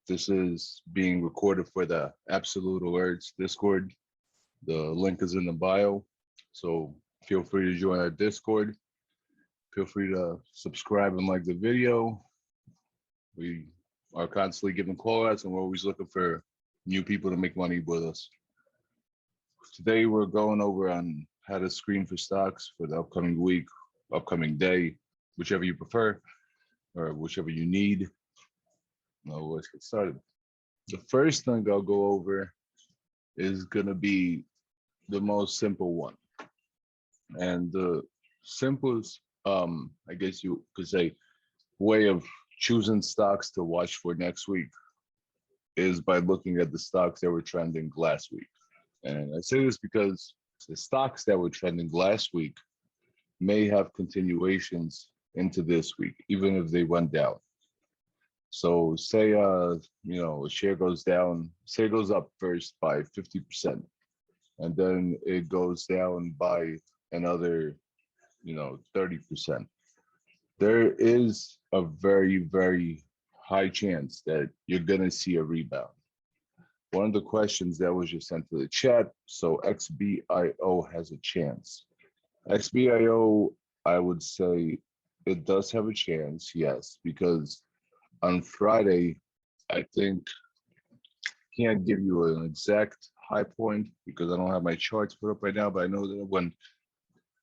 This is being recorded for the Absolute Alerts Discord. The link is in the bio. So feel free to join our Discord. Feel free to subscribe and like the video. We are constantly giving call-outs and we're always looking for new people to make money with us. Today we're going over on how to screen for stocks for the upcoming week, upcoming day, whichever you prefer or whichever you need. Now let's get started. The first thing I'll go over is gonna be the most simple one. And the simplest, I guess you could say, way of choosing stocks to watch for next week is by looking at the stocks that were trending last week. And I say this because the stocks that were trending last week may have continuations into this week, even if they went down. So say, a share goes down, say it goes up first by 50%, and then it goes down by another, 30%. There is a very, very high chance that you're gonna see a rebound. One of the questions that was just sent to the chat, so XBIO has a chance. XBIO, I would say it does have a chance, yes, because on Friday, I think, can't give you an exact high point because I don't have my charts put up right now, but I know that when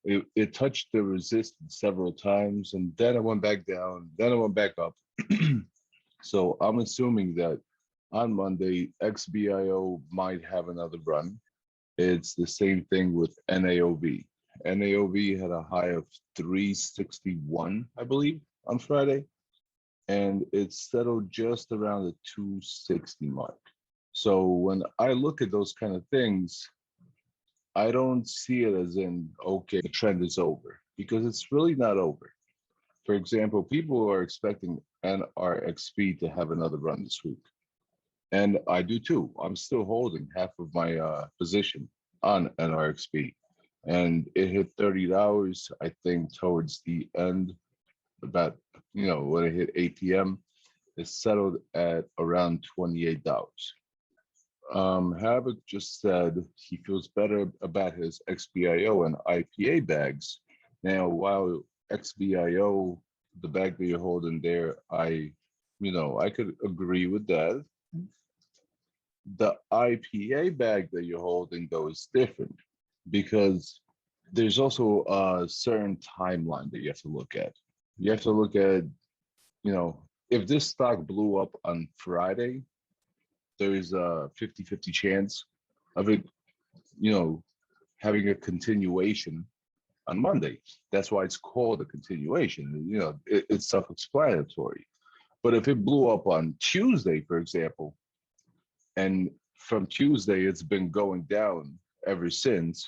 it touched the resistance several times and then it went back down, then it went back up. So I'm assuming that on Monday, XBIO might have another run. It's the same thing with NAOV. NAOV had a high of 361, I believe, on Friday. And it settled just around the 260 mark. So when I look at those kind of things, I don't see it as in, okay, the trend is over, because it's really not over. For example, people are expecting NRXP to have another run this week. And I do too. I'm still holding half of my position on NRXP. And it hit $30, I think, towards the end, about, when it hit 8 p.m., it settled at around $28. Havoc just said he feels better about his XBIO and IPA bags. Now, while XBIO, the bag that you're holding there, I could agree with that. The IPA bag that you're holding, though, is different because there's also a certain timeline that you have to look at. You have to look at, if this stock blew up on Friday, there is a 50-50 chance of it, having a continuation on Monday. That's why it's called a continuation. It's self-explanatory. But if it blew up on Tuesday, for example, and from Tuesday it's been going down ever since,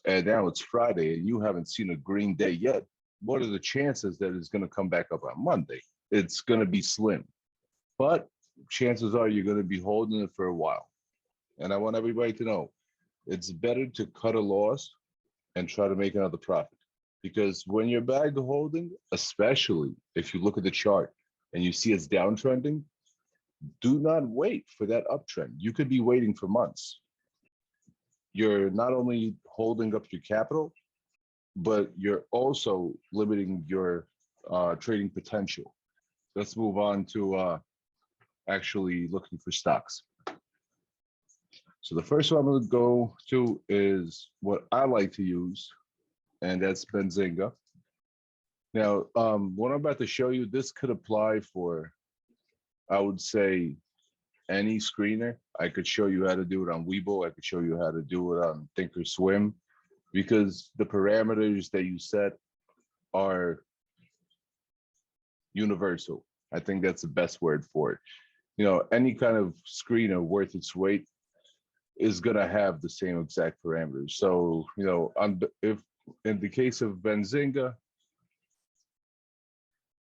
and now it's Friday and you haven't seen a green day yet, what are the chances that it's going to come back up on Monday? It's going to be slim. But chances are you're going to be holding it for a while. And I want everybody to know, it's better to cut a loss and try to make another profit. Because when you're bag holding, especially if you look at the chart and you see it's downtrending, do not wait for that uptrend. You could be waiting for months. You're not only holding up your capital, but you're also limiting your trading potential. Let's move on to actually looking for stocks. So the first one I'm going to go to is what I like to use, and that's Benzinga. Now, what I'm about to show you, this could apply for, I would say, any screener. I could show you how to do it on Webull. I could show you how to do it on Thinkorswim, because the parameters that you set are universal. I think that's the best word for it. Any kind of screener worth its weight is going to have the same exact parameters. So, if in the case of Benzinga,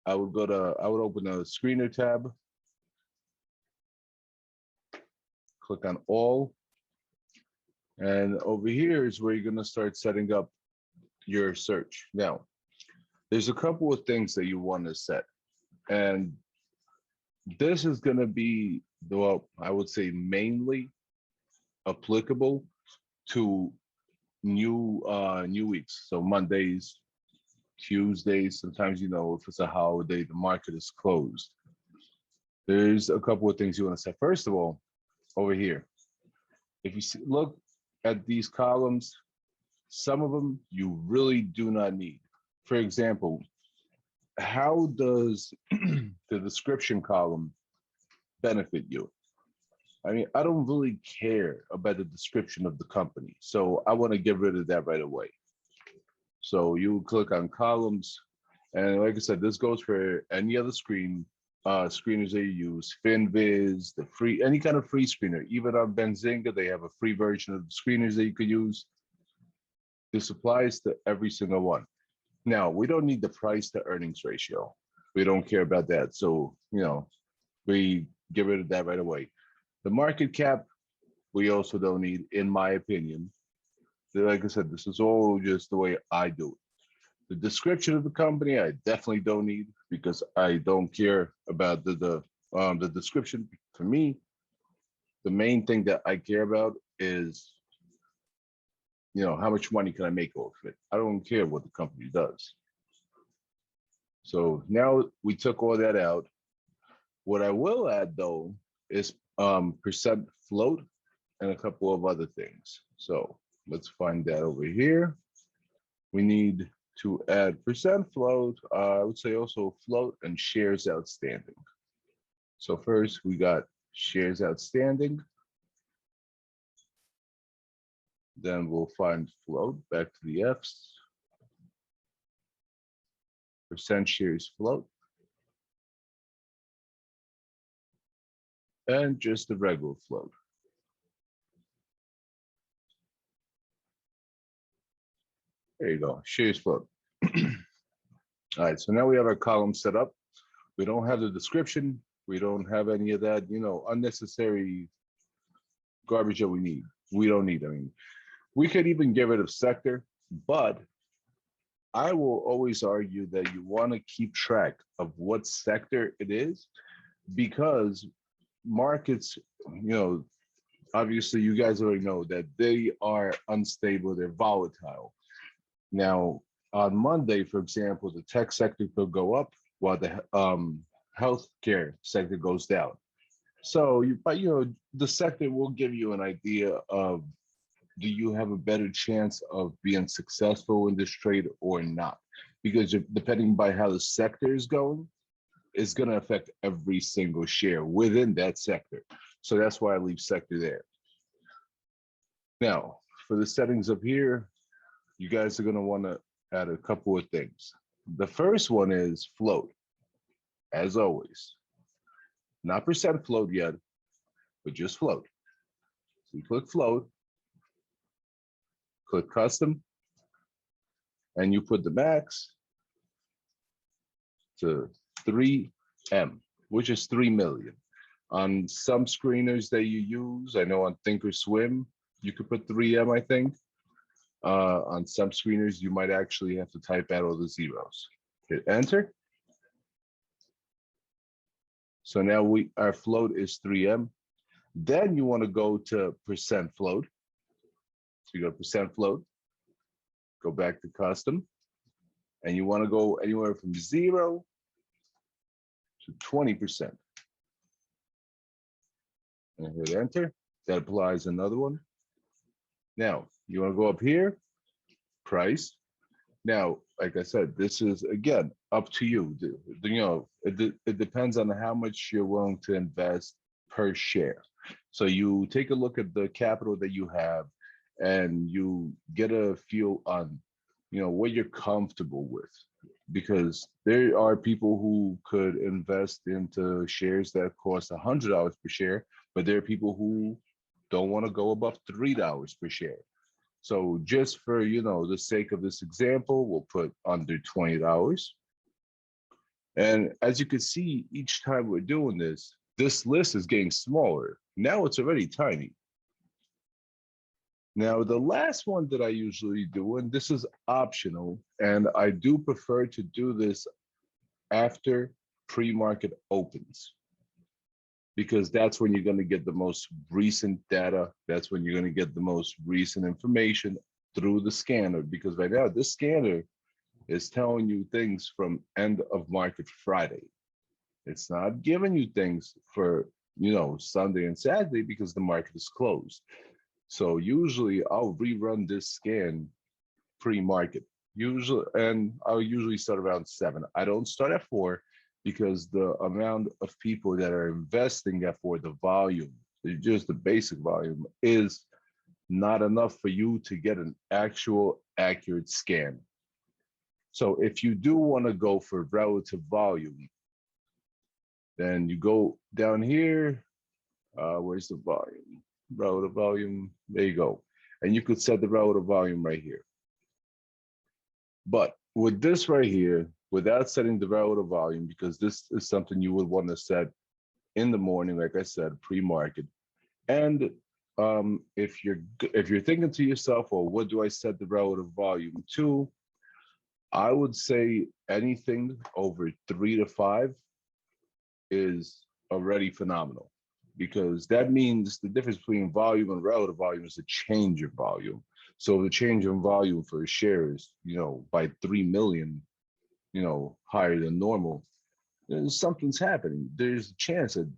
I would open a screener tab, click on all, and over here is where you're going to start setting up your search. Now, there's a couple of things that you want to set, and this is going to be, well, I would say mainly applicable to new weeks. So Mondays, Tuesdays, sometimes, if it's a holiday, the market is closed. There's a couple of things you want to say. First of all, over here, if you look at these columns, some of them you really do not need. For example, how does the description column benefit you? I mean, I don't really care about the description of the company, so I want to get rid of that right away. So you click on columns, and like I said, this goes for any other screeners that you use, FinViz, the free, any kind of free screener. Even on Benzinga, they have a free version of the screeners that you could use. This applies to every single one. Now, we don't need the price to earnings ratio. We don't care about that. So, we get rid of that right away. The market cap, we also don't need, in my opinion. Like I said, this is all just the way I do it. The description of the company, I definitely don't need because I don't care about the description. For me, the main thing that I care about is, how much money can I make off it? I don't care what the company does. So now we took all that out. What I will add though is percent float and a couple of other things. So let's find that over here. We need to add percent float. I would say also float and shares outstanding. So first we got shares outstanding. Then we'll find float, back to the F's. Percent shares float. And just the regular float. There you go, shares float. All right, so now we have our column set up. We don't have the description. We don't have any of that, unnecessary garbage that we need. We don't need. I mean, we could even get rid of sector, but I will always argue that you want to keep track of what sector it is, because markets, obviously you guys already know that they are unstable, they're volatile. Now, on Monday, for example, the tech sector could go up while the healthcare sector goes down. So, the sector will give you an idea of, do you have a better chance of being successful in this trade or not? Because depending by how the sector is going, it's going to affect every single share within that sector. So that's why I leave sector there. Now, for the settings up here, you guys are going to want to add a couple of things. The first one is float, as always. Not percent float yet, but just float. So you click float, click custom, and you put the max to 3M, which is 3 million. On some screeners that you use, I know on Thinkorswim, you could put 3M, I think. On some screeners, you might actually have to type out all the zeros. Hit enter. So now our float is 3M. Then you want to go to percent float. So you go percent float, go back to custom, and you want to go anywhere from 0 to 20%. And hit enter. That applies another one. Now, you want to go up here, price. Now, like I said, this is, again, up to you. It depends on how much you're willing to invest per share. So you take a look at the capital that you have and you get a feel on, what you're comfortable with. Because there are people who could invest into shares that cost $100 per share, but there are people who don't want to go above $3 per share. So just for, the sake of this example, we'll put under $20. And as you can see, each time we're doing this list is getting smaller. Now it's already tiny. Now, the last one that I usually do, and this is optional, and I do prefer to do this after pre-market opens. because that's when you're going to get the most recent data. That's when you're going to get the most recent information through the scanner, because right now this scanner is telling you things from end of market Friday. It's not giving you things for, Sunday and Saturday because the market is closed. So usually I'll rerun this scan pre-market. And I'll usually start around 7. I don't start at 4 because the amount of people that are investing at 4, the volume, just the basic volume, is not enough for you to get an actual accurate scan. So if you do want to go for relative volume, then you go down here. Where's the volume? Relative volume. There you go. And you could set the relative volume right here. But with this right here, without setting the relative volume, because this is something you would want to set in the morning, like I said, pre-market. And if you're thinking to yourself, well, what do I set the relative volume to? I would say anything over 3 to 5 is already phenomenal, because that means the difference between volume and relative volume is a change of volume. So the change in volume for a share is, by 3 million, higher than normal, something's happening. There's a chance that,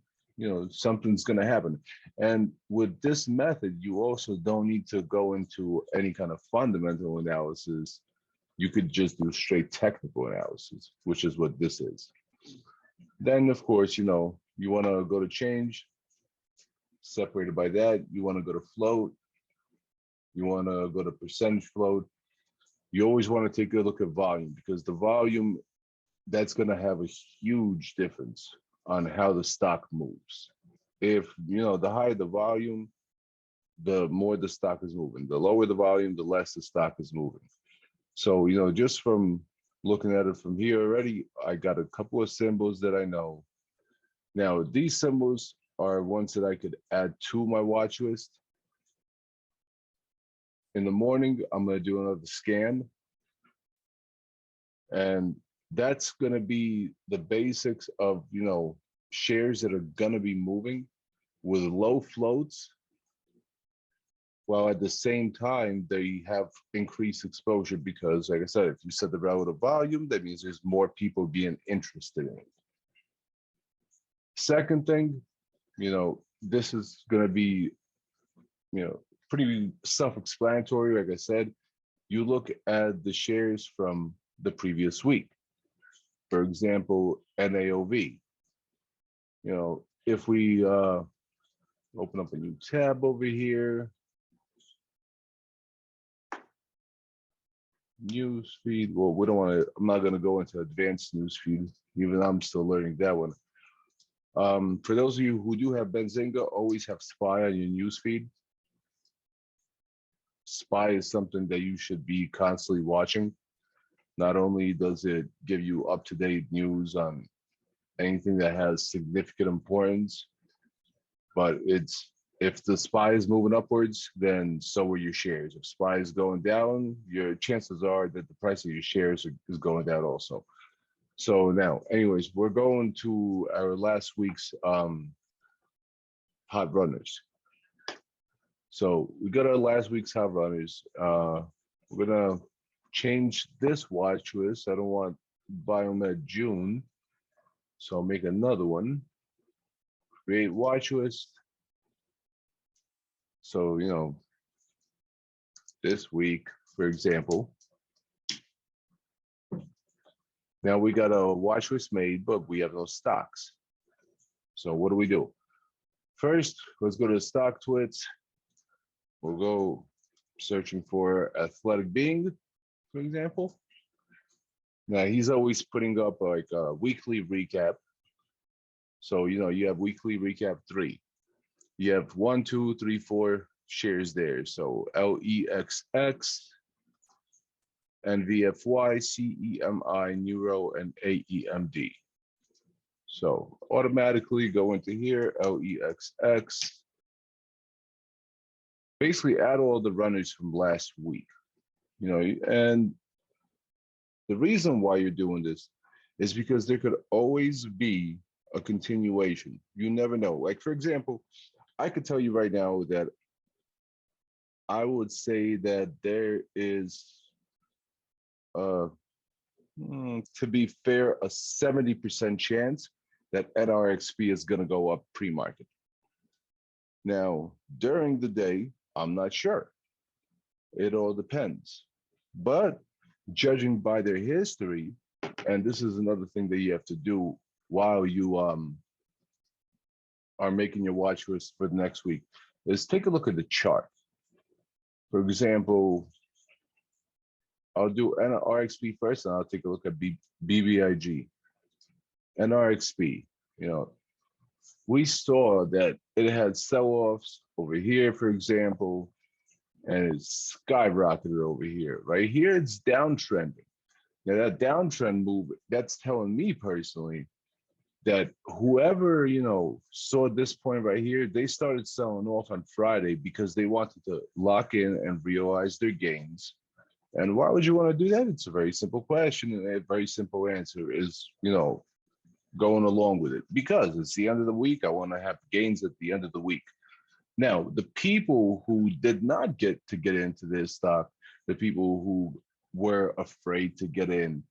something's going to happen. And with this method, you also don't need to go into any kind of fundamental analysis. You could just do straight technical analysis, which is what this is. Then, of course, you want to go to change, separated by that. You want to go to float. You want to go to percentage float. You always want to take a look at volume, because the volume, that's going to have a huge difference on how the stock moves. If, the higher the volume, the more the stock is moving. The lower the volume, the less the stock is moving. So, just from looking at it from here already, I got a couple of symbols that I know. Now, these symbols are ones that I could add to my watch list. In the morning, I'm going to do another scan. And that's going to be the basics of, shares that are going to be moving with low floats, while at the same time, they have increased exposure, because, like I said, if you set the relative volume, that means there's more people being interested in it. Second thing, this is going to be, pretty self-explanatory. Like I said, you look at the shares from the previous week. For example, NAOV. If we open up a new tab over here, news feed. Well, we don't want to, I'm not going to go into advanced news feed, even I'm still learning that one. For those of you who do have Benzinga, always have SPY on your news feed. SPY is something that you should be constantly watching. Not only does it give you up-to-date news on anything that has significant importance, but if the SPY is moving upwards, then so are your shares. If SPY is going down, your chances are that the price of your shares is going down also. So now, anyways, we're going to our last week's hot runners. So we got our last week's hot runners. We're gonna change this watch list. I don't want Biomed June, so I'll make another one. Create watch list. So, this week, for example, now we got a watch list made, but we have no stocks. So what do? First, let's go to Stocktwits. We'll go searching for Athletic Being, for example. Now he's always putting up like a weekly recap. So, you have weekly recap 3. You have 1, 2, 3, 4 shares there. So LEXX, NVFY, CEMI, Neuro, and AEMD. So automatically go into here, LEXX. Basically add all the runners from last week, and the reason why you're doing this is because there could always be a continuation. You never know. Like, for example, I could tell you right now that I would say that there is, uh, to be fair, a 70% chance that NRXP is going to go up pre-market. Now, during the day, I'm not sure. It all depends. But judging by their history, and this is another thing that you have to do while you are making your watch list for the next week, is take a look at the chart. For example, I'll do NRXP first, and I'll take a look at BBIG. NRXP, you know, we saw that it had sell-offs over here, for example, and it's skyrocketed over here. Right here, it's downtrending. Now that downtrend move, that's telling me personally that whoever, saw this point right here, they started selling off on Friday because they wanted to lock in and realize their gains. And why would you want to do that? It's a very simple question, and a very simple answer is, going along with it, because it's the end of the week. I want to have gains at the end of the week. Now, the people who did not get into this stock, the people who were afraid to get in,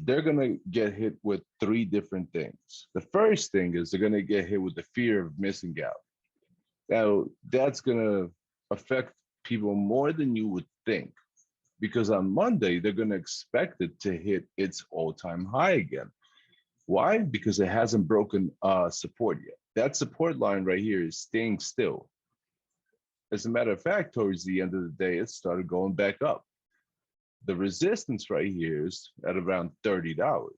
they're going to get hit with three different things. The first thing is they're going to get hit with the fear of missing out. Now, that's going to affect people more than you would think, because on Monday, they're going to expect it to hit its all-time high again. Why? Because it hasn't broken support yet. That support line right here is staying still. As a matter of fact, towards the end of the day, it started going back up. The resistance right here is at around $30.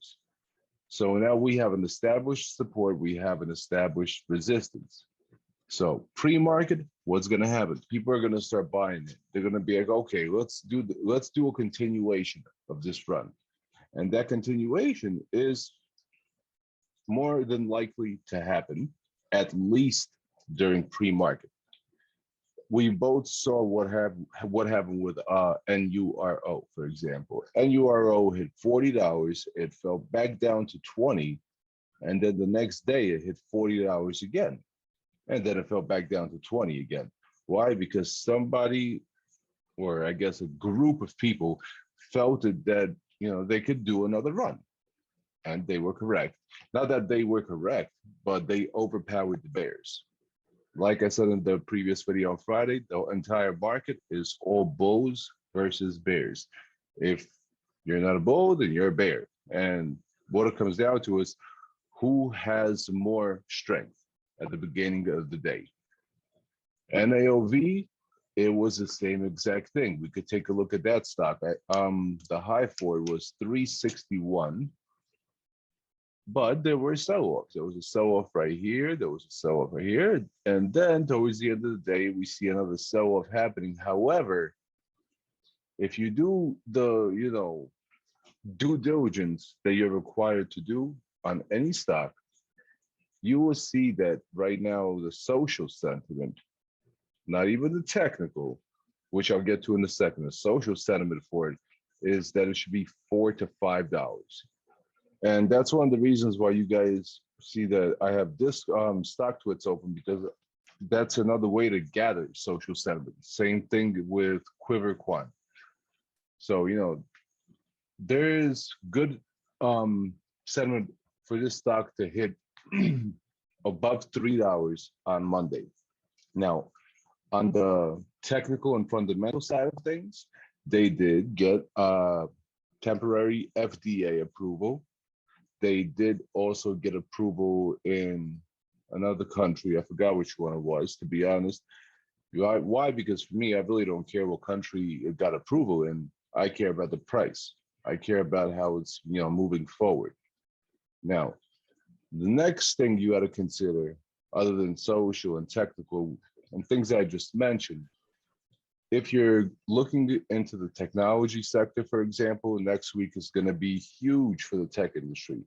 So now we have an established support, we have an established resistance. So pre-market, what's going to happen? People are going to start buying it. They're going to be like, okay, let's do a continuation of this run. And that continuation is more than likely to happen, at least during pre-market. We both saw what happened with NURO, for example. NURO hit $40, it fell back down to 20, and then the next day it hit $40 again, and then it fell back down to 20 again. Why? Because somebody, or I guess a group of people, felt it that they could do another run, and they were correct. Not that they were correct, but they overpowered the bears. Like I said in the previous video on Friday, the entire market is all bulls versus bears. If you're not a bull, then you're a bear. And what it comes down to is who has more strength at the beginning of the day. NAOV, it was the same exact thing. We could take a look at that stock. The high for it was 361. But there were sell-offs. There was a sell-off right here. There was a sell-off right here. And then towards the end of the day, we see another sell-off happening. However, if you do the, due diligence that you're required to do on any stock, you will see that right now the social sentiment, not even the technical, which I'll get to in a second, the social sentiment for it is that it should be $4 to $5. And that's one of the reasons why you guys see that I have this Stocktwits open, because that's another way to gather social sentiment. Same thing with Quiver Quant. So, there is good sentiment for this stock to hit above $3 on Monday. Now, on the technical and fundamental side of things, they did get temporary FDA approval. They did also get approval in another country. I forgot which one it was, to be honest. Why? Because for me, I really don't care what country it got approval in. I care about the price. I care about how it's moving forward. Now, the next thing you got to consider, other than social and technical and things that I just mentioned, if you're looking into the technology sector, for example, next week is going to be huge for the tech industry.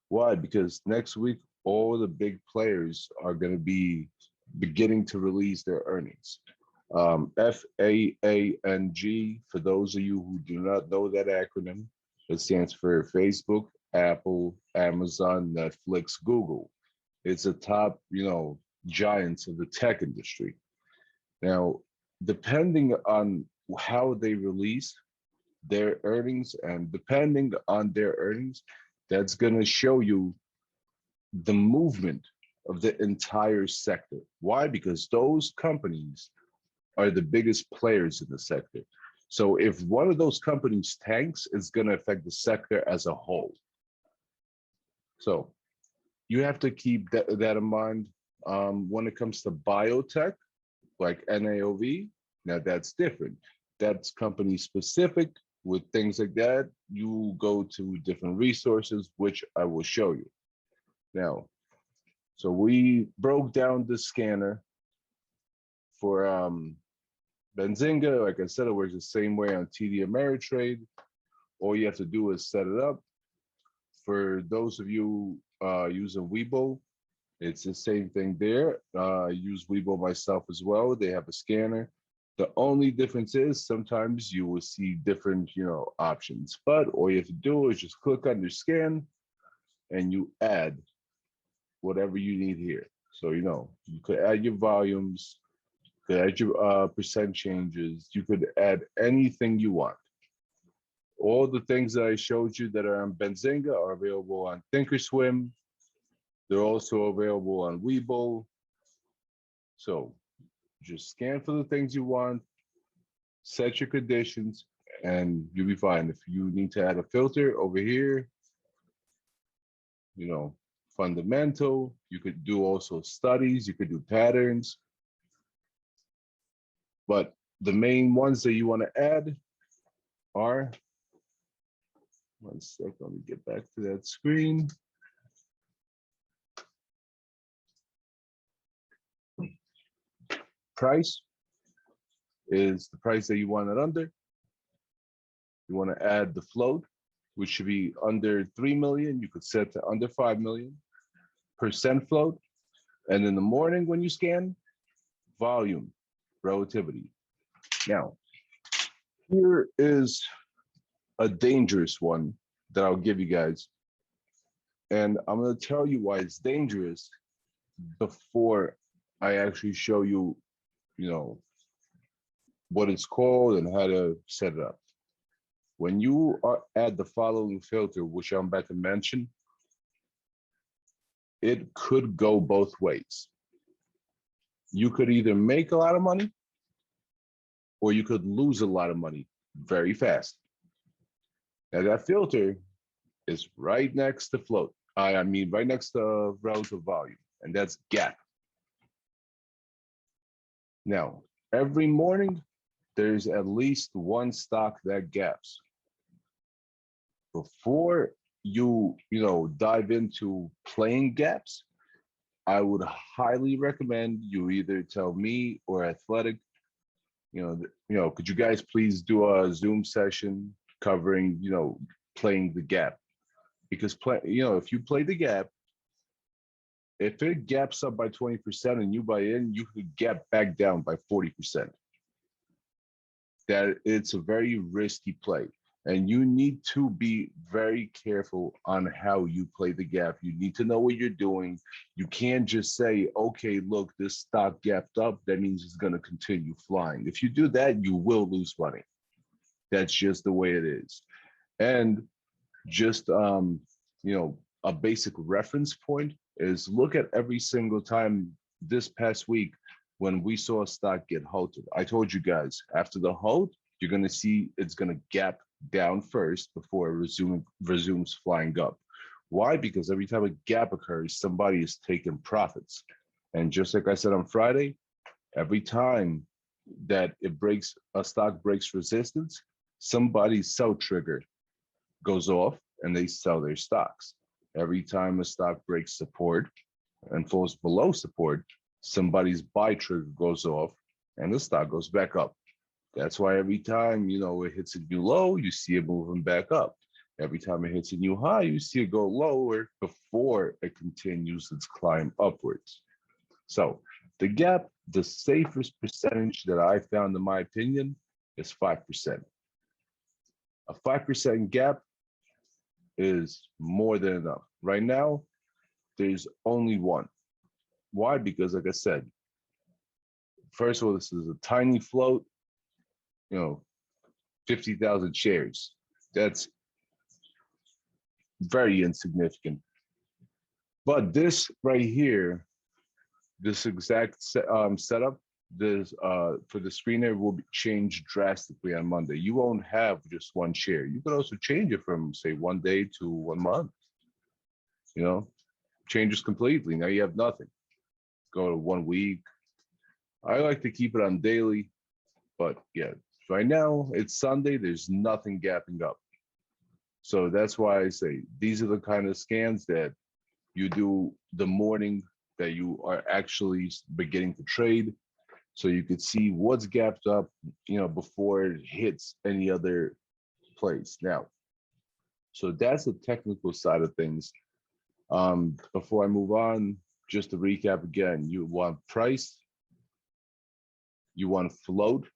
Why? Because next week, all the big players are going to be beginning to release their earnings. FAANG, for those of you who do not know that acronym, it stands for Facebook, Apple, Amazon, Netflix, Google. It's a top, giants of the tech industry. Now, depending on how they release their earnings and depending on their earnings, that's going to show you the movement of the entire sector. Why? Because those companies are the biggest players in the sector. So if one of those companies tanks, it's going to affect the sector as a whole. So you have to keep that in mind. When it comes to biotech, like NAOV, now that's different. That's company specific. With things like that, you go to different resources, which I will show you. Now, so we broke down the scanner for Benzinga. Like I said, it works the same way on TD Ameritrade. All you have to do is set it up. For those of you using Weibo, it's the same thing there. I use Weibo myself as well. They have a scanner. The only difference is sometimes you will see different, options. But all you have to do is just click on your scan and you add whatever you need here. So, you could add your volumes, you could add your percent changes. You could add anything you want. All the things that I showed you that are on Benzinga are available on Thinkorswim. They're also available on Weibo. So just scan for the things you want, set your conditions, and you'll be fine. If you need to add a filter over here, fundamental, you could do also studies, you could do patterns. But the main ones that you want to add are, one sec, let me get back to that screen. Price is the price that you want it under. You want to add the float, which should be under 3 million. You could set to under 5 million. Percent float. And in the morning when you scan, volume, relativity. Now, here is a dangerous one that I'll give you guys. And I'm going to tell you why it's dangerous before I actually show you, what it's called and how to set it up. When you add the following filter, which I'm about to mention, it could go both ways. You could either make a lot of money or you could lose a lot of money very fast. Now that filter is right next to float. I mean, right next to relative volume, and that's gap. Now, every morning, there's at least one stock that gaps. Before you, dive into playing gaps, I would highly recommend you either tell me or Athletic, could you guys please do a Zoom session covering, playing the gap? Because if you play the gap, if it gaps up by 20% and you buy in, you could gap back down by 40%. That it's a very risky play. And you need to be very careful on how you play the gap. You need to know what you're doing. You can't just say, okay, look, this stock gapped up. That means it's going to continue flying. If you do that, you will lose money. That's just the way it is. And just, a basic reference point is look at every single time this past week when we saw a stock get halted. I told you guys, after the halt, you're going to see it's going to gap down first before it resumes flying up. Why? Because every time a gap occurs, somebody is taking profits. And just like I said on Friday, every time that a stock breaks resistance, somebody's sell trigger goes off and they sell their stocks. Every time a stock breaks support and falls below support, somebody's buy trigger goes off and the stock goes back up. That's why every time, it hits a new low, you see it moving back up. Every time it hits a new high, you see it go lower before it continues its climb upwards. So the gap, the safest percentage that I found, in my opinion, is 5%. A 5% gap is more than enough. Right now, there's only one. Why? Because like I said, first of all, this is a tiny float, 50,000 shares. That's very insignificant. But this right here, this exact setup, this for the screener will be changed drastically on Monday. You won't have just one share. You could also change it from say 1 day to 1 month. Changes completely. Now you have nothing. Go to 1 week. I like to keep it on daily, but yeah, right now it's Sunday. There's nothing gapping up. So that's why I say these are the kind of scans that you do the morning that you are actually beginning to trade. So you could see what's gapped up, before it hits any other place. Now, so that's the technical side of things. Before I move on, just to recap again, you want price, you want float,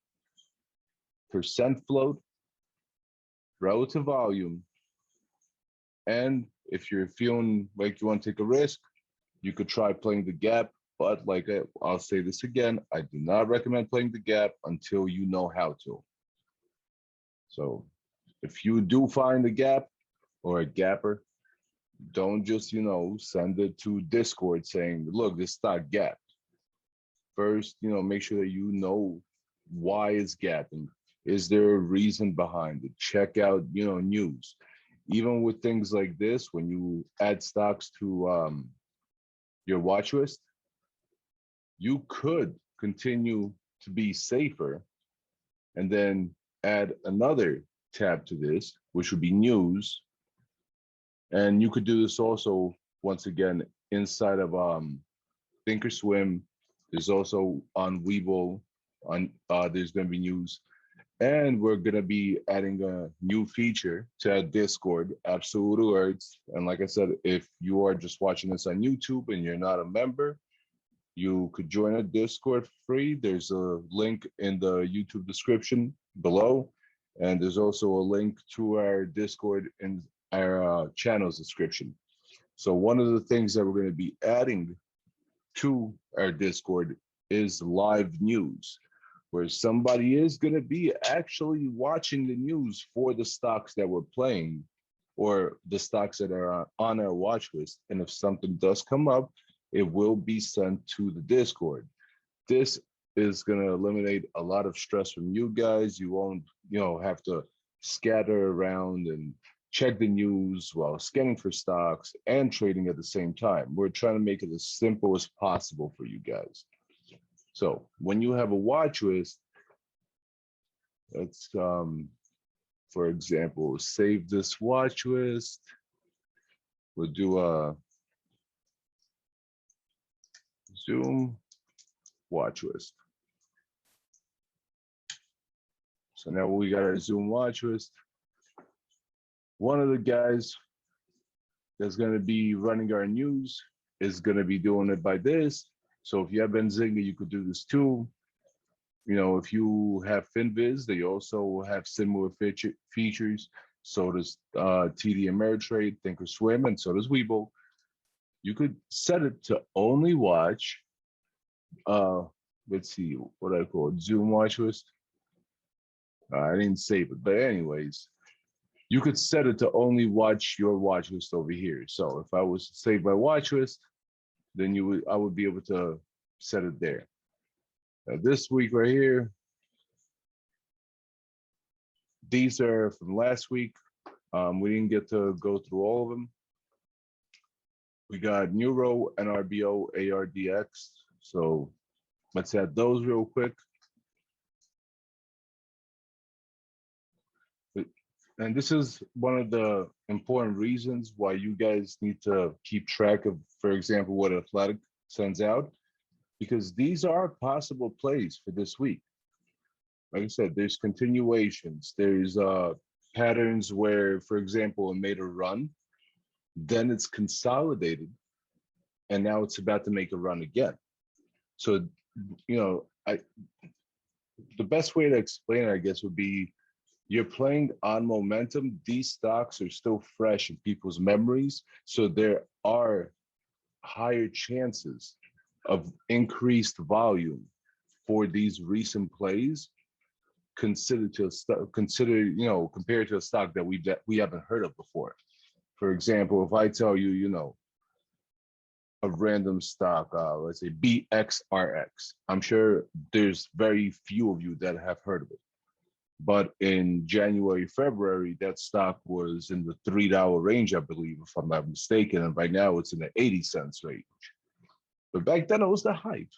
percent float, relative volume, and if you're feeling like you want to take a risk, you could try playing the gap. But like I'll say this again, I do not recommend playing the gap until you know how to. So if you do find a gap or a gapper, don't just, send it to Discord saying, look, this stock gapped. First, make sure that you know why it's gapping. Is there a reason behind it? Check out, news. Even with things like this, when you add stocks to your watch list, you could continue to be safer and then add another tab to this, which would be news. And you could do this also, once again, inside of Thinkorswim. There's also on Webull, there's going to be news. And we're going to be adding a new feature to our Discord, Absolute Alerts. And like I said, if you are just watching this on YouTube and you're not a member, you could join our Discord for free. There's a link in the YouTube description below. And there's also a link to our Discord in our channel's description. So one of the things that we're going to be adding to our Discord is live news, where somebody is going to be actually watching the news for the stocks that we're playing or the stocks that are on our watch list. And if something does come up, it will be sent to the Discord. This is going to eliminate a lot of stress from you guys. You won't, have to scatter around and check the news while scanning for stocks and trading at the same time. We're trying to make it as simple as possible for you guys. So when you have a watch list, let's, for example, save this watch list. We'll do a Zoom watch list. So now we got our Zoom watch list. One of the guys that's going to be running our news is going to be doing it by this. So if you have Benzinga, you could do this too. If you have FinViz, they also have similar features. So does TD Ameritrade, Thinkorswim, and so does Webull. You could set it to only watch, let's see what I call it, Zoom watch list. I didn't save it, but anyways, you could set it to only watch your watch list over here. So if I was to save my watch list, then I would be able to set it there. Now this week right here, these are from last week. We didn't get to go through all of them. We got Neuro, NRBO, ARDX. So let's add those real quick. And this is one of the important reasons why you guys need to keep track of, for example, what Athletic sends out, because these are possible plays for this week. Like I said, there's continuations. There's patterns where, for example, it made a run, then it's consolidated, and now it's about to make a run again. So, the best way to explain it, I guess, would be you're playing on momentum. These stocks are still fresh in people's memories. So there are higher chances of increased volume for these recent plays compared to a stock that we haven't heard of before. For example, if I tell you, a random stock, let's say BXRX, I'm sure there's very few of you that have heard of it. But in January, February, that stock was in the $3 range, I believe, if I'm not mistaken. And right now it's in the 80 cents range. But back then it was the hype.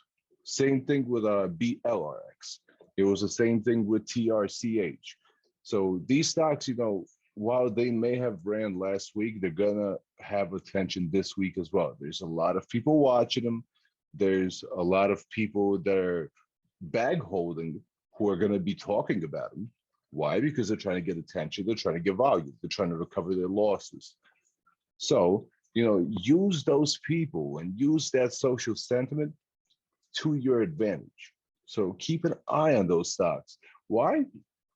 Same thing with BLRX. It was the same thing with TRCH. So these stocks, while they may have ran last week, they're gonna have attention this week as well. There's a lot of people watching them. There's a lot of people that are bag holding who are gonna be talking about them. Why? Because they're trying to get attention. They're trying to get volume. They're trying to recover their losses. So, use those people and use that social sentiment to your advantage. So keep an eye on those stocks. Why?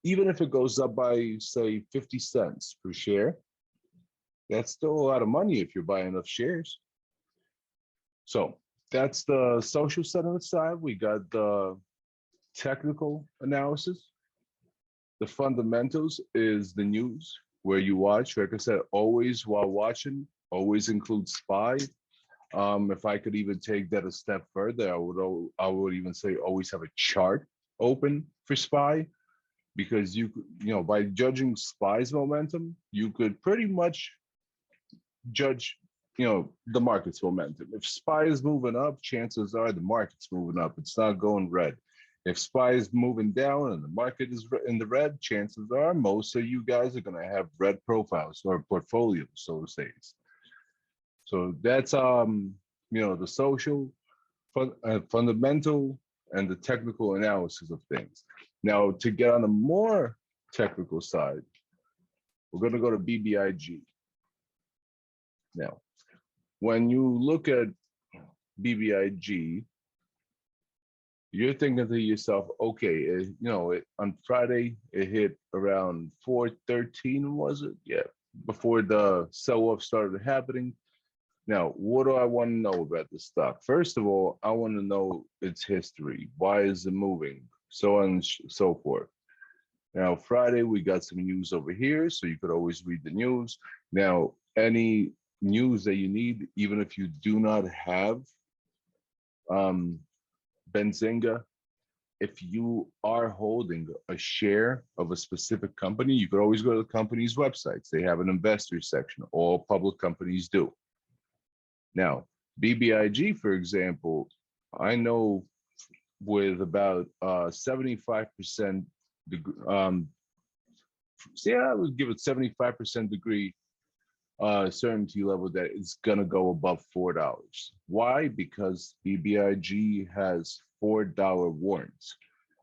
Even if it goes up by, say, 50 cents per share, that's still a lot of money if you're buying enough shares. So that's the social sentiment side. We got the technical analysis. The fundamentals is the news where you watch. Like I said, always while watching, always include SPY. If I could even take that a step further, I would even say always have a chart open for SPY, because by judging SPY's momentum, you could pretty much judge the market's momentum. If SPY is moving up, chances are the market's moving up. It's not going red. If SPY is moving down and the market is in the red, chances are most of you guys are going to have red profiles or portfolios, so to say. So that's the social, fundamental, and the technical analysis of things. Now, to get on the more technical side, we're going to go to BBIG. Now, when you look at BBIG, you're thinking to yourself, okay, on Friday it hit around 413, was it? Yeah, before the sell-off started happening. Now, what do I want to know about the stock? First of all, I want to know its history. Why is it moving? So on and so forth. Now, Friday, we got some news over here, so you could always read the news. Now, any news that you need, even if you do not have Benzinga, if you are holding a share of a specific company, you could always go to the company's websites. They have an investor section. All public companies do. Now, BBIG, for example, I know with about 75%, I would give it 75% degree certainty level that it's gonna go above $4. Why? Because BBIG has $4 warrants,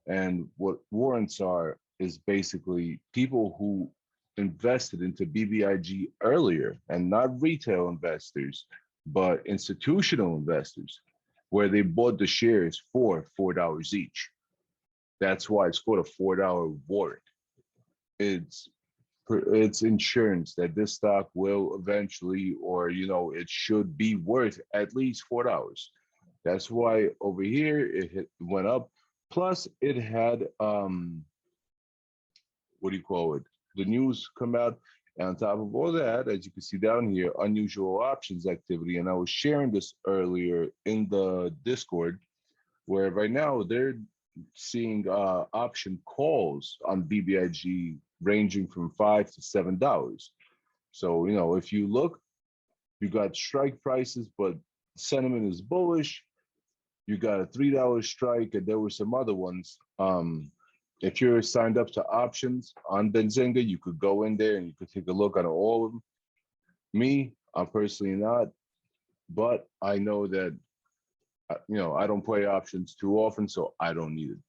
and what warrants are is basically people who invested into BBIG earlier, and not retail investors, but institutional investors, where they bought the shares for $4 each. That's why it's called a $4 warrant. It's insurance that this stock will eventually, or it should be worth at least $4. That's why over here it went up. Plus, it had what do you call it? The news come out. And on top of all that, as you can see down here, unusual options activity. And I was sharing this earlier in the Discord, where right now they're seeing option calls on BBIG ranging from $5 to $7. So, if you look, you got strike prices, but sentiment is bullish. You got a $3 strike, and there were some other ones. If you're signed up to options on Benzinga, you could go in there and you could take a look at all of them. Me, I'm personally not, but I know that, I don't play options too often, so I don't need it.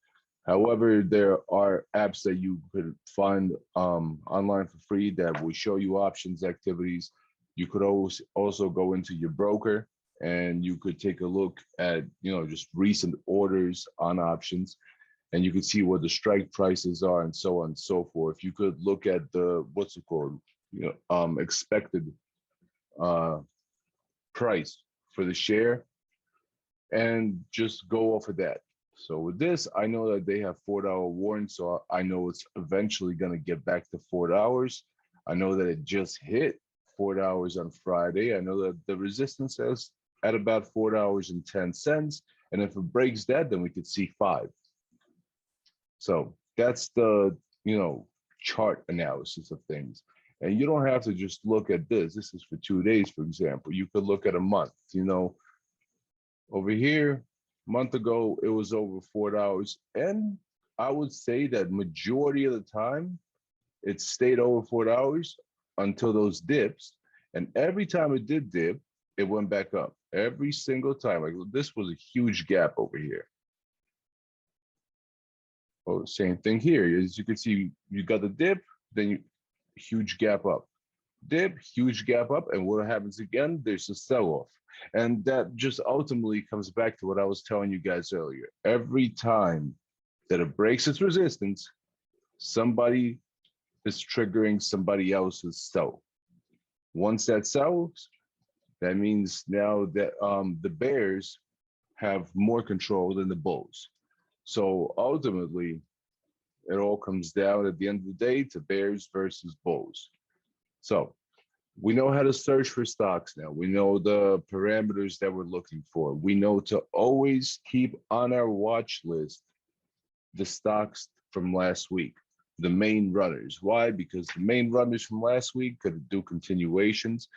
However, there are apps that you could find online for free that will show you options activities. You could also go into your broker and you could take a look at, just recent orders on options. And you can see what the strike prices are and so on and so forth. You could look at the, expected price for the share and just go off of that. So with this, I know that they have $4 warrant, so I know it's eventually going to get back to $4. I know that it just hit $4 on Friday. I know that the resistance is at about $4.10. And if it breaks that, then we could see 5. So that's the, chart analysis of things. And you don't have to just look at this. This is for 2 days, for example. You could look at a month, over here, a month ago, it was over $4. And I would say that majority of the time, it stayed over $4 until those dips. And every time it did dip, it went back up. Every single time. Like this was a huge gap over here. Oh, same thing here. As you can see, you got the dip, then huge gap up. Dip, huge gap up, and what happens again? There's a sell-off. And that just ultimately comes back to what I was telling you guys earlier. Every time that it breaks its resistance, somebody is triggering somebody else's sell. Once that sells, that means now that the bears have more control than the bulls. So ultimately, it all comes down at the end of the day to bears versus bulls. So we know how to search for stocks now. We know the parameters that we're looking for. We know to always keep on our watch list the stocks from last week, the main runners. Why? Because the main runners from last week could do continuations.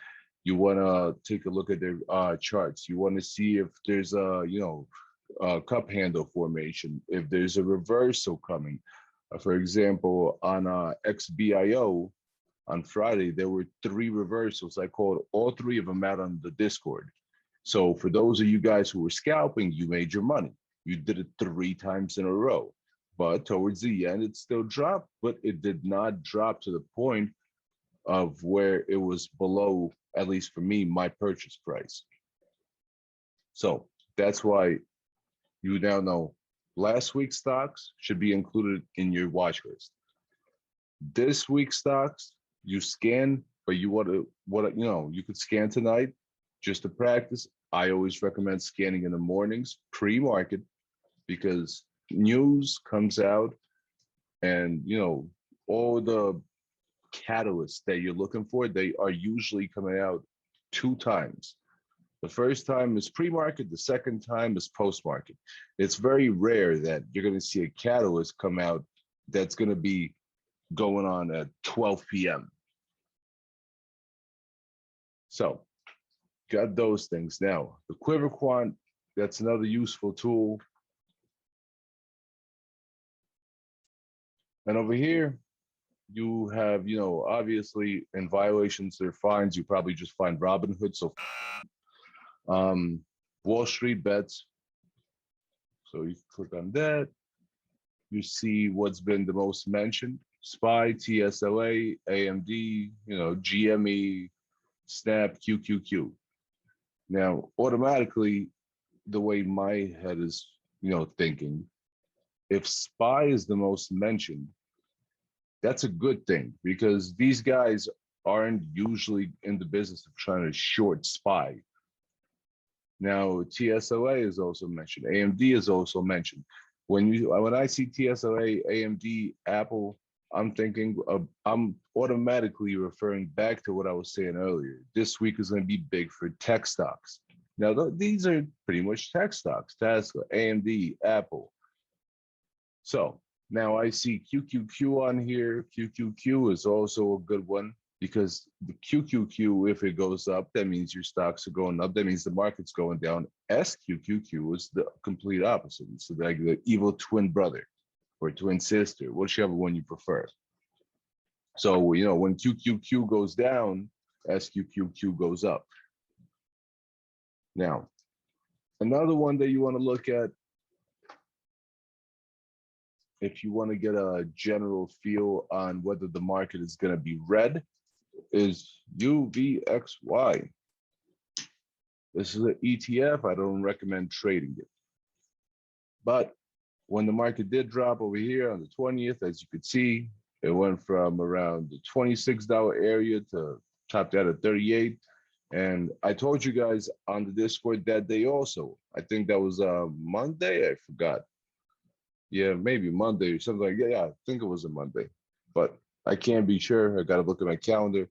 You want to take a look at their charts. You want to see if there's a, cup handle formation, if there's a reversal coming. For example, on XBIO, on Friday, there were 3 reversals. I called all 3 of them out on the Discord. So for those of you guys who were scalping, you made your money. You did it 3 times in a row. But towards the end, it still dropped, but it did not drop to the point of where it was below, at least for me, my purchase price. So that's why you now know last week's stocks should be included in your watch list. This week's stocks, you scan, but you you could scan tonight just to practice. I always recommend scanning in the mornings, pre-market, because news comes out and, all the catalysts that you're looking for, they are usually coming out 2 times. The first time is pre-market, the second time is post-market. It's very rare that you're going to see a catalyst come out that's going to be going on at 12 p.m. So, got those things. Now, the Quiver Quant, that's another useful tool. And over here, you have, obviously in violations or fines, you probably just find Robinhood. So Wall Street bets. So you click on that. You see what's been the most mentioned: SPY, TSLA, AMD, GME, Snap, QQQ. Now, automatically, the way my head is, thinking, if SPY is the most mentioned, that's a good thing, because these guys aren't usually in the business of trying to short SPY. Now, TSLA is also mentioned. AMD is also mentioned. When I see TSLA, AMD, Apple, I'm automatically referring back to what I was saying earlier. This week is going to be big for tech stocks. Now, these are pretty much tech stocks: Tesla, AMD, Apple. So now I see QQQ on here. QQQ is also a good one, because the QQQ, if it goes up, that means your stocks are going up. That means the market's going down. SQQQ is the complete opposite. It's like the evil twin brother or twin sister, whichever one you prefer. So, when QQQ goes down, SQQQ goes up. Now, another one that you want to look at, if you want to get a general feel on whether the market is going to be red, is UVXY. This is an ETF. I don't recommend trading it. But when the market did drop over here on the 20th, as you could see, it went from around the $26 area to topped out at 38. And I told you guys on the Discord that day also. I think that was Monday. I forgot. Yeah, maybe Monday or something like that. Yeah, I think it was a Monday, but I can't be sure. I got to look at my calendar.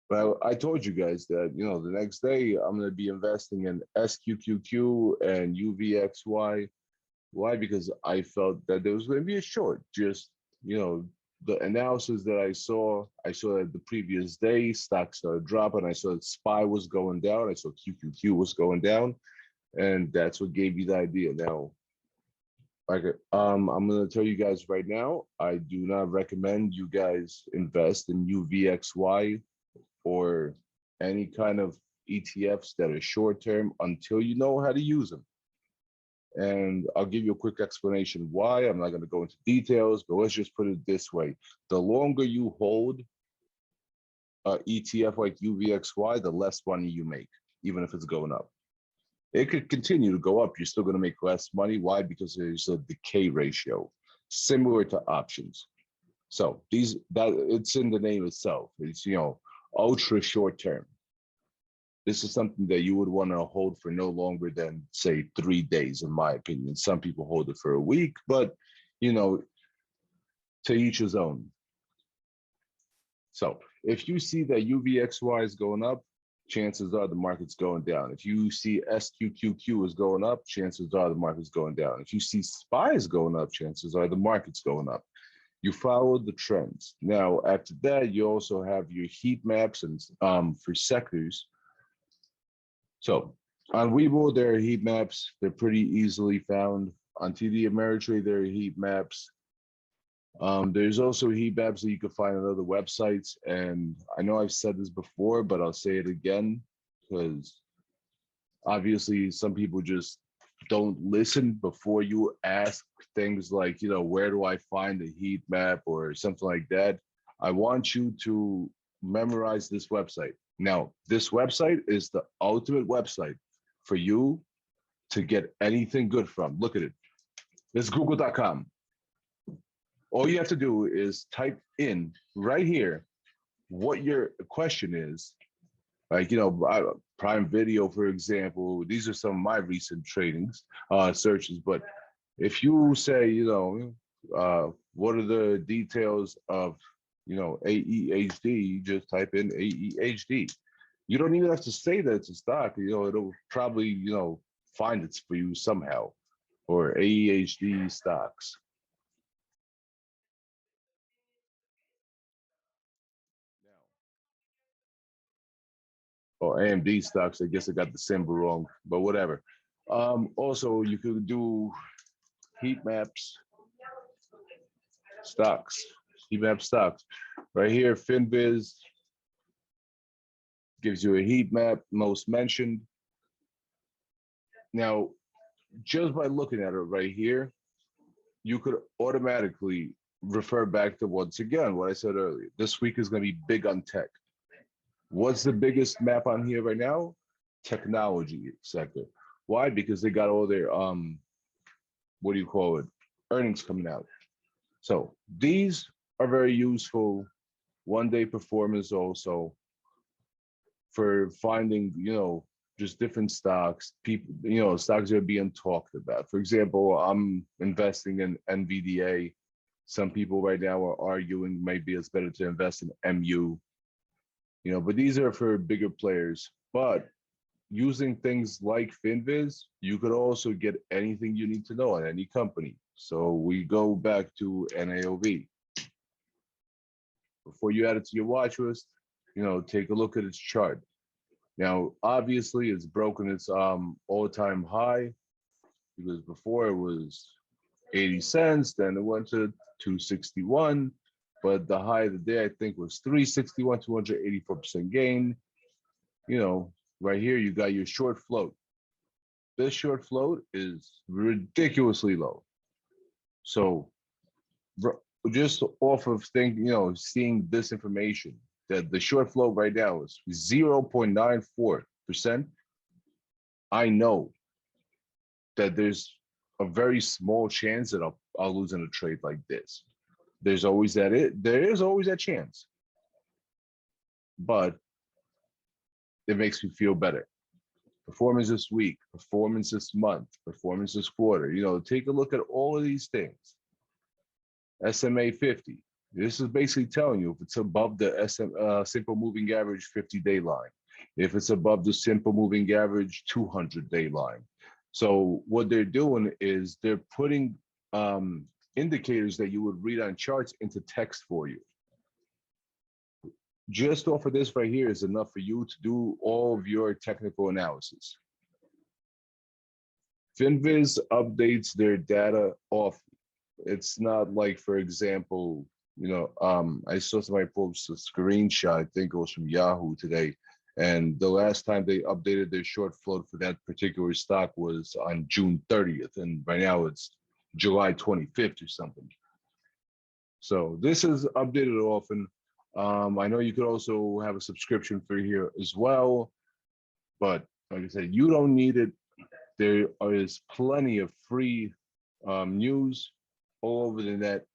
But I told you guys that, the next day I'm going to be investing in SQQQ and UVXY. Why? Because I felt that there was going to be a short. Just, the analysis that I saw that the previous day stocks started dropping. I saw that SPY was going down. I saw QQQ was going down. And that's what gave me the idea. Now, I'm gonna tell you guys right now, I do not recommend you guys invest in UVXY or any kind of ETFs that are short term until you know how to use them. And I'll give you a quick explanation why. I'm not going to go into details, but let's just put it this way. The longer you hold a ETF like UVXY, the less money you make, even if it's going up. It could continue to go up. You're still going to make less money. Why? Because there's a decay ratio, similar to options. So it's in the name itself. It's, ultra short term. This is something that you would want to hold for no longer than, say, 3 days, in my opinion. Some people hold it for a week, but, to each his own. So if you see that UVXY is going up, chances are the market's going down. If you see SQQQ is going up, chances are the market's going down. If you see SPY is going up, chances are the market's going up. You follow the trends. Now, after that, you also have your heat maps and for sectors. So on Webull, there are heat maps. They're pretty easily found. On TD Ameritrade, there are heat maps. There's also heat maps that you can find on other websites. And I know I've said this before, but I'll say it again, because obviously some people just don't listen before you ask things like, where do I find a heat map or something like that. I want you to memorize this website. Now, this website is the ultimate website for you to get anything good from. Look at it. It's google.com. All you have to do is type in right here what your question is. Like, Prime Video, for example. These are some of my recent searches. But if you say, what are the details of, AEHD, you just type in AEHD. You don't even have to say that it's a stock. It'll probably, find it for you somehow, or AEHD stocks. Or AMD stocks. I guess I got the symbol wrong, but whatever. Also, you could do heat maps, stocks, heat map stocks. Right here, FinViz gives you a heat map, most mentioned. Now, just by looking at it right here, you could automatically refer back to, once again, what I said earlier. This week is going to be big on tech. What's the biggest map on here right now? Technology sector. Why? Because they got all their earnings coming out. So these are very useful. One-day performance also for finding, just different stocks, people, stocks that are being talked about. For example, I'm investing in NVDA. Some people right now are arguing maybe it's better to invest in MU. But these are for bigger players. But using things like FinViz, you could also get anything you need to know on any company. So we go back to NAOV. Before you add it to your watch list, take a look at its chart. Now, obviously, it's broken its all-time high, because before it was 80 cents, then it went to 261. But the high of the day, I think, was 361, 284% gain. Right here, you got your short float. This short float is ridiculously low. So just off of seeing this information, that the short float right now is 0.94%, I know that there's a very small chance that I'll lose in a trade like this. There is always that chance. But it makes me feel better. Performance this week, performance this month, performance this quarter. Take a look at all of these things. SMA 50. This is basically telling you if it's above the simple moving average 50-day line, if it's above the simple moving average 200-day line. So what they're doing is they're putting indicators that you would read on charts into text for you. Just off of this right here is enough for you to do all of your technical analysis. FinViz updates their data often. It's not like, for example, I saw somebody post a screenshot, I think it was from Yahoo today, and the last time they updated their short float for that particular stock was on June 30th, and by now it's July 25th or something. So this is updated often. I know you could also have a subscription for here as well, but like I said, you don't need it. There is plenty of free news all over the net.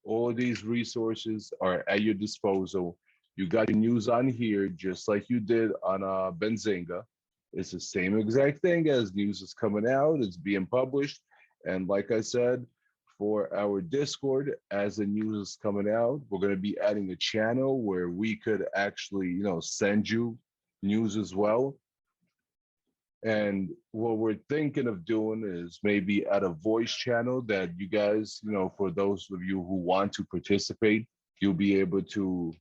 All of these resources are at your disposal. You got your news on here, just like you did on Benzinga. It's the same exact thing as news is coming out, it's being published. And like I said, for our Discord, as the news is coming out, we're going to be adding a channel where we could actually, send you news as well. And what we're thinking of doing is maybe at a voice channel that you guys, for those of you who want to participate, you'll be able to,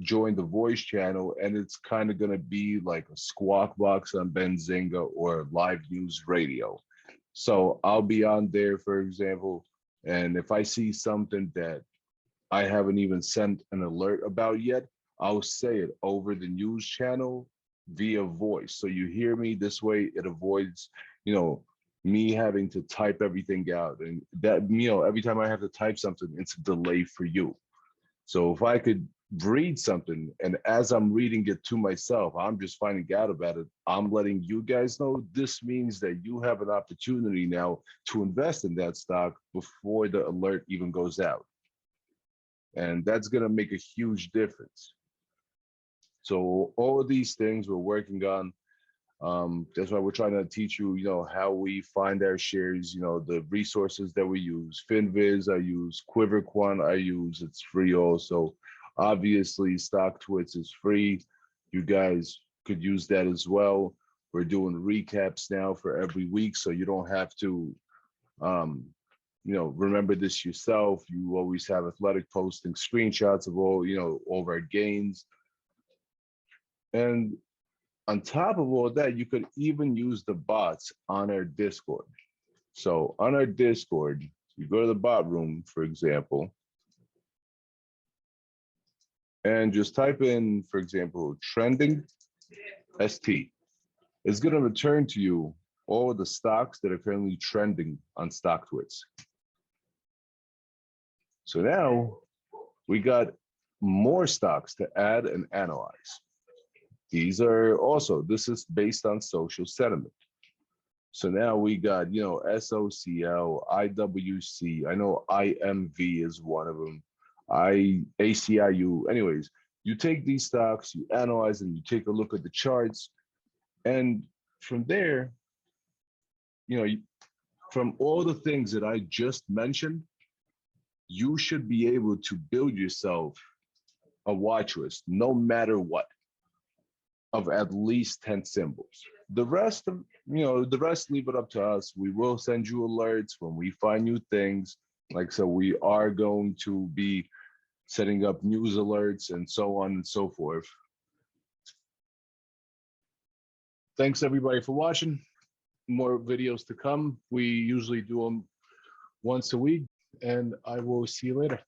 join the voice channel, and it's kind of going to be like a squawk box on Benzinga or live news radio. So I'll be on there, for example, and if I see something that I haven't even sent an alert about yet, I'll say it over the news channel via voice. So you hear me this way, it avoids, me having to type everything out. And that, every time I have to type something, it's a delay for you. So if I could read something, and as I'm reading it to myself, I'm just finding out about it, I'm letting you guys know, this means that you have an opportunity now to invest in that stock before the alert even goes out. And that's going to make a huge difference. So all of these things we're working on. That's why we're trying to teach you, how we find our shares, the resources that we use. FinViz, I use. QuiverQuant, I use. It's free also. Obviously, Stocktwits is free. You guys could use that as well. We're doing recaps now for every week, so you don't have to, remember this yourself. You always have Athletic posting screenshots of all of our gains. And on top of all that, you could even use the bots on our Discord. So on our Discord, you go to the bot room, for example, and just type in, for example, trending ST. It's going to return to you all of the stocks that are currently trending on Stocktwits. So now we got more stocks to add and analyze. These are also, this is based on social sentiment. So now we got, SOCL, IWC, I know IMV is one of them, ACIU. Anyways, you take these stocks, you analyze them, you take a look at the charts, and from there, from all the things that I just mentioned, you should be able to build yourself a watch list, no matter what, of at least 10 symbols. The rest of, the rest, leave it up to us. We will send you alerts when we find new things. Like, so we are going to be setting up news alerts and so on and so forth. Thanks everybody for watching. More videos to come. We usually do them once a week, and I will see you later.